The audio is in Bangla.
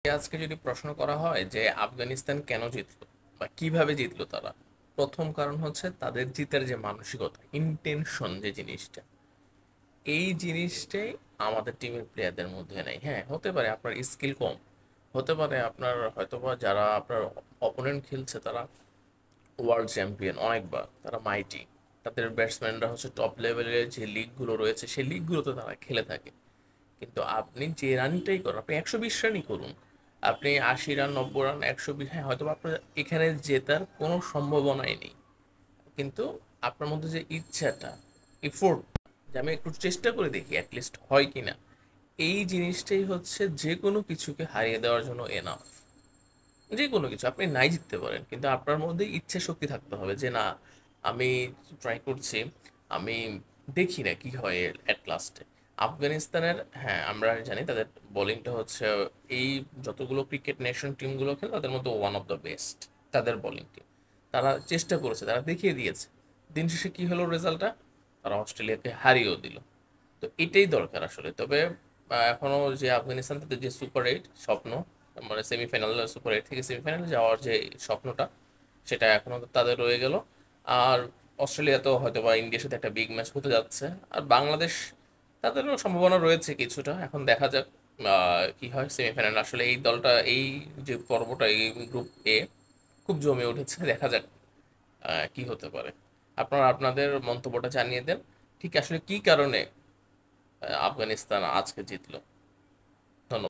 আজকে যদি প্রশ্ন করা হয় যে আফগানিস্তান কেন জিতলো বা কিভাবে জিতলো তারা, প্রথম কারণ হচ্ছে তাদের জিতার যে মানসিকতা, ইন্টেনশন, যে জিনিসটা, এই জিনিসটাই আমাদের টিমের প্লেয়ারদের মধ্যে নেই। হ্যাঁ, হতে পারে আপনার স্কিল কম, হতে পারে আপনার হয়তোবা যারা আপনার অপোনেন্ট খেলছে তারা ওয়ার্ল্ড চ্যাম্পিয়ন অনেকবার, তারা মাইটি, তাদের ব্যাটসম্যানরা হচ্ছে টপ লেভেলের যে লিগগুলো রয়েছে সেই লিগগুলোতে তারা খেলে থাকে। কিন্তু আপনি যে রানটাই করুন, আপনি 120 রানই করুন, আপনি 80 রান, 90 রান, 120, হ্যাঁ হয়তো আপনার এখানে জেতার কোনো সম্ভাবনাই নেই, কিন্তু আপনার মধ্যে যে ইচ্ছাটা, এফোর্ট, যে আমি একটু চেষ্টা করে দেখি অ্যাটলিস্ট হয় কি না, এই জিনিসটাই হচ্ছে যে কোনো কিছুকে হারিয়ে দেওয়ার জন্য এনাফ। যে কোনো কিছু আপনি নাই জিততে পারেন, কিন্তু আপনার মধ্যে ইচ্ছে শক্তি থাকতে হবে যে না, আমি ট্রাই করছি, আমি দেখি না কি হয় অ্যাট লাস্টে। আফগানিস্তানের, হ্যাঁ আমরা জানি তাদের বোলিংটা হচ্ছে এই যতগুলো ক্রিকেট নেশন টিমগুলো খেলে তাদের মধ্যে ওয়ান অফ দ্য বেস্ট। তাদের বোলিং টিম, তারা চেষ্টা করেছে, তারা দেখিয়ে দিয়েছে। দিন শেষে কি হলো রেজাল্টটা, তারা অস্ট্রেলিয়াকে হারিয়েও দিল। তো এটাই দরকার আসলে। তবে এখনো যে আফগানিস্তান তাদের যে সুপার এইট স্বপ্ন, মানে সেমিফাইনাল, সুপার এইট থেকে সেমিফাইনালে যাওয়ার যে স্বপ্নটা, সেটা এখনো তাদের রয়ে গেল। আর অস্ট্রেলিয়া তো হয়তো বা ইন্ডিয়ার সাথে একটা বিগ ম্যাচ হতে যাচ্ছে। আর বাংলাদেশ, তাদেরও সম্ভাবনা রয়েছে কিছুটা, এখন দেখা যাক কি হয় সেমিফাইনাল। আসলে এই দলটা, এই যে পর্বটা, এই গ্রুপ এ খুব জমে উঠেছে, দেখা যাক কি হতে পারে। আপনারা আপনাদের মন্তব্যটা জানিয়ে দেন, ঠিক আসলে কি কারণে আফগানিস্তান আজকে জিতলো।